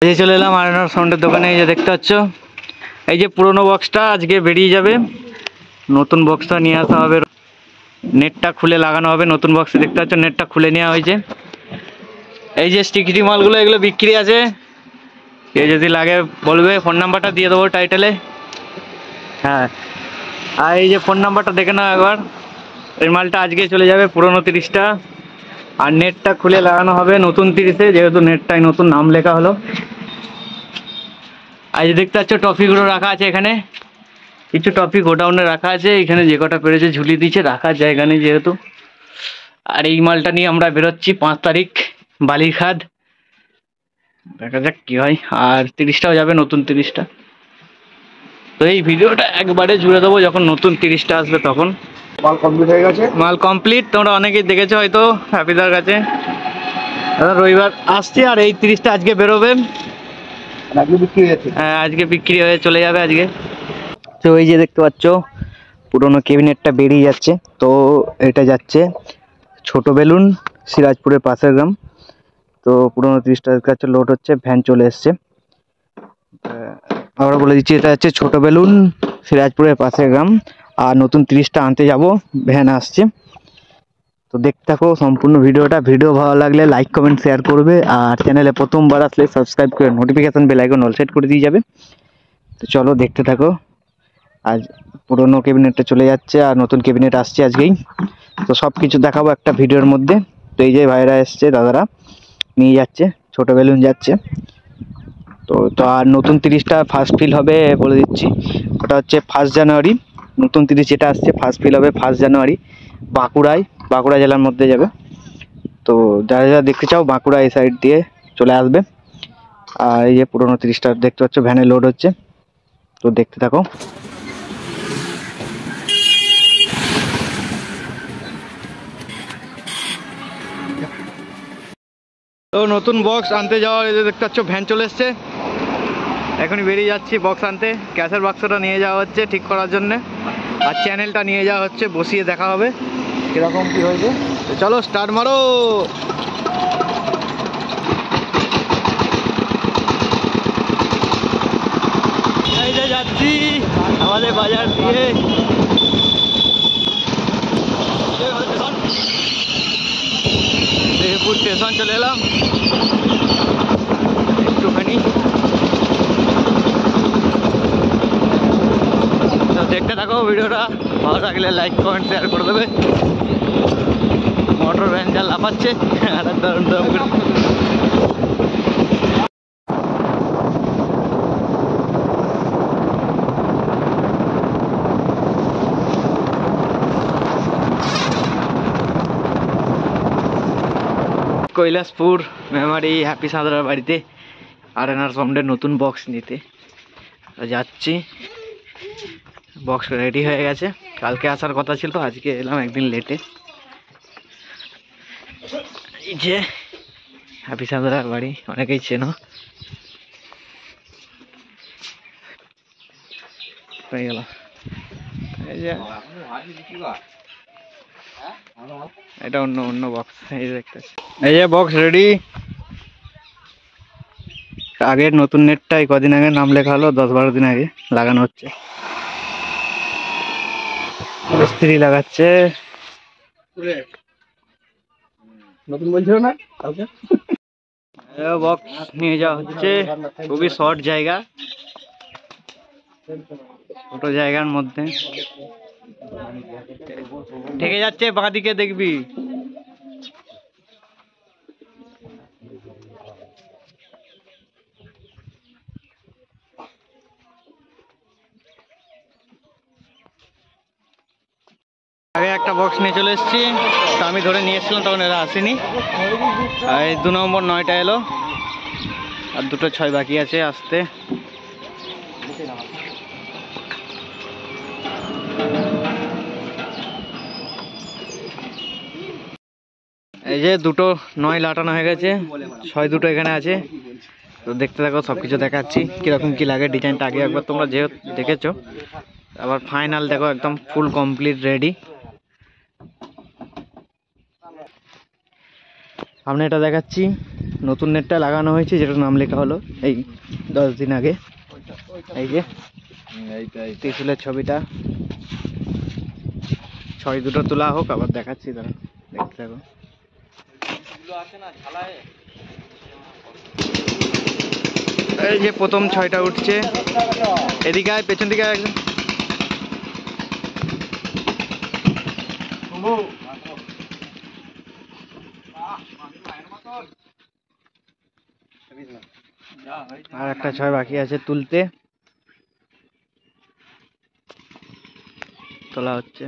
এই যে চলে এলাম আরেনার সাউন্ডের দোকানে। এই যে দেখতে পাচ্ছ, এই যে পুরোনো বক্সটা আজকে বেরিয়ে যাবে, নতুন বক্সটা নিয়ে আসা হবে, নেটটা খুলে লাগানো হবে। নতুন বক্সে দেখতে পাচ্ছ নেটটা খুলে নেওয়া হয়েছে। এই যে স্টিকি মালগুলো এগুলো বিক্রি আছে, কেউ যদি লাগে বলবে, ফোন নাম্বারটা দিয়ে দেবো টাইটেলে। হ্যাঁ, আর এই যে ফোন নাম্বারটা দেখে নাও একবার। এই মালটা আজকে চলে যাবে পুরোনো 30টা, আর নেটটা খুলে লাগানো হবে নতুন 30-এ, যেহেতু নেটটাই নতুন নাম লেখা হলো। আর যে দেখতে পাচ্ছ টফিগুলো রাখা আছে এখানে, কিছু টফি গোডাউনে রাখা আছে, এখানে যে কটা পেরেছে ঝুলি দিচ্ছে, রাখার জায়গা নেই যেহেতু। আর এই মালটা নিয়ে আমরা বেরোচ্ছি 5 তারিখ বালিখাদ, দেখা যাক কি হয়। আর 30টাও যাবে, নতুন 30টা। তো এই ভিডিওটা একবারে জুড়ে দেবো যখন নতুন 30টা আসবে তখন। মাল কমপ্লিট হয়ে গেছে, মাল কমপ্লিট, তোমরা অনেকেই দেখেছো হয়তো হ্যাপিদার কাছে। রবিবার আসছে আর এই 30টা আজকে বেরোবে, আজকে বিক্রি হয়ে যাচ্ছে। হ্যাঁ আজকে বিক্রি হয়ে চলে যাবে আজকে। তো এই যে দেখতে পাচ্ছ পুরোনো ক্যাবিনেটটা বেরিয়ে যাচ্ছে। তো এটা যাচ্ছে ছোট বেলুন, সিরাজপুরের পাশের গ্রাম। তো পুরোনো 30টা কাছে লোড হচ্ছে, ভ্যান চলে এসছে। আমরা বলে দিচ্ছি এটা হচ্ছে ছোট বেলুন, সিরাজপুরের পাশের গ্রাম। আর নতুন 30টা আনতে যাব, ভ্যান আসছে। তো দেখতে থাকো সম্পূর্ণ ভিডিওটা। ভিডিও ভালো লাগলে লাইক কমেন্ট শেয়ার করবে, আর চ্যানেলে প্রথমবার আসলে সাবস্ক্রাইব করে notification bell icon all set করে দিয়ে যাবে। তো চলো দেখতে থাকো। আজ পুরোনো ক্যাবিনেটটা চলে যাচ্ছে আর নতুন ক্যাবিনেট আসছে আজকেই। তো সব কিছু দেখাবো একটা ভিডিওর মধ্যে। তো এই যে ভাইরা এসছে, দাদারা নিয়ে যাচ্ছে, ছোট বেলুন যাচ্ছে। তো তো আর নতুন 30টা ফার্স্ট ফিল হবে বলে দিচ্ছি, ওটা হচ্ছে 1 জানুয়ারি। নতুন 30 যেটা আসছে ফার্স্ট ফিল হবে 1 জানুয়ারি বাঁকুড়া জেলার মধ্যে যাবে। তো যারা যারা দেখতে চাও বাঁকুড়া এই সাইড দিয়ে চলে আসবে। আর এই যে পুরোনো 30টা দেখতে পাচ্ছ ভ্যানে লোড হচ্ছে, তো দেখতে থাকো। তো নতুন বক্স আনতে যাওয়ার এই যে দেখতে পাচ্ছ ভ্যান চলে এসছে, এখনই বেরিয়ে যাচ্ছি বক্স আনতে। ক্যাশের বাক্সটা নিয়ে যাওয়া হচ্ছে ঠিক করার জন্য, আর চ্যানেলটা নিয়ে যাওয়া হচ্ছে, বসিয়ে দেখা হবে কিরকম কি হয়েছে। তো চলো স্টার্ট মারো। এই যে যাচ্ছি আমাদের বাজার দিয়ে, দেহপুর স্টেশন চলে এলাম একটুখানি। তো দেখতে থাকো ভিডিওটা, ভালো লাগলে লাইক কমেন্ট শেয়ার করে দেবে। মোটর ভ্যান যা লাফাচ্ছে আর দারুণ দারুণ করে। কৈলাসপুর মেমারি হ্যাপি সাঁতরার বাড়িতে আরেনার সাউন্ডের নতুন বক্স নিতে যাচ্ছি। বক্স রেডি হয়ে গেছে, কালকে আসার কথা ছিল, আজকে এলাম একদিন লেটে। এই যে হ্যাপি সাঁতরার বাড়ি, অনেকেই চেনো। হয়ে গেল, এই যে এটা অন্য অন্য বক্স। এই যে দেখতে, এই যে বক্স রেডি। আগের নতুন নেটটাই কদিন আগে নাম লেখা হলো, 10-12 দিন আগে লাগানো হচ্ছে, মিস্ত্রি লাগাচ্ছে। নতুন বলছিল না কালকে। বক্স নিয়ে যাওয়া হচ্ছে, খুবই শর্ট জায়গা, ছোট জায়গার মধ্যে ঠেকে যাচ্ছে, বাঁ দিকে দেখবি। আগে একটা বক্স নিয়ে চলে এসেছি, তো আমি ধরে নিয়ে এসেছিলাম, তখন এরা আসেনি। আর এই 2 নম্বর 9টা এলো, আর 2টো 6 বাকি আছে আসতে। এই যে 2টো 9 লাটানো হয়ে গেছে, 6 2টো এখানে আছে। তো দেখতে থাকো, সব কিছু দেখাচ্ছি কিরকম কি লাগে। ডিজাইনটা আগে একবার তোমরা যেহেতু দেখেছো, আবার ফাইনাল দেখো একদম ফুল কমপ্লিট রেডি। সামনে এটা দেখাচ্ছি, নতুন নেটটা লাগানো হয়েছে, যেটার নাম লেখা হলো এই 10 দিন আগে। এই যে ত্রিশুলের ছবিটা, ছয় দুটো তোলা হোক, আবার দেখাচ্ছি, তারা দেখতে থাকো। এই যে প্রথম ছয়টা উঠছে, এদিকে আয়, পেছন দিকে আয় একদম। আর একটা ছয় বাকি আছে তুলতে, তোলা হচ্ছে।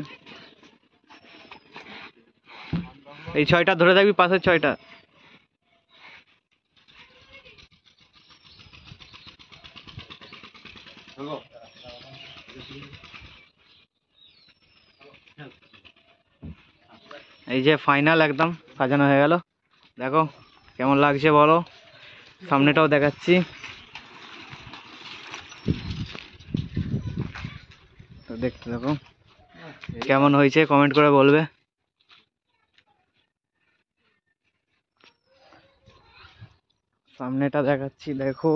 এই ছয়টা ধরে থাকবি, পাশের ছয়টা। এই যে ফাইনাল একদম সাজানো হয়ে গেল, দেখো কেমন লাগছে বলো। সামনেটাও দেখাচ্ছি, তো দেখতে থাকো কেমন হয়েছে, কমেন্ট করে বলবে। সামনেটা দেখাচ্ছি, দেখো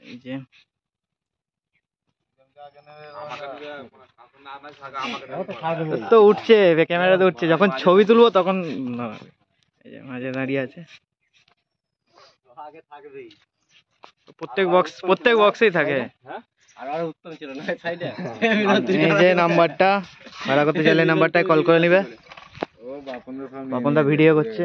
এই যে তো উঠছে, ক্যামেরাতে উঠছে, যখন ছবি তুলবো তখন নামাবে। এই যে মাঝে দাঁড়িয়ে আছে, প্রত্যেক বক্সেই থাকে। এই যে নাম্বারটা ভাড়া করতে চাইলে নাম্বারটায় কল করে নিবে। বাপনদা ভিডিও করছে।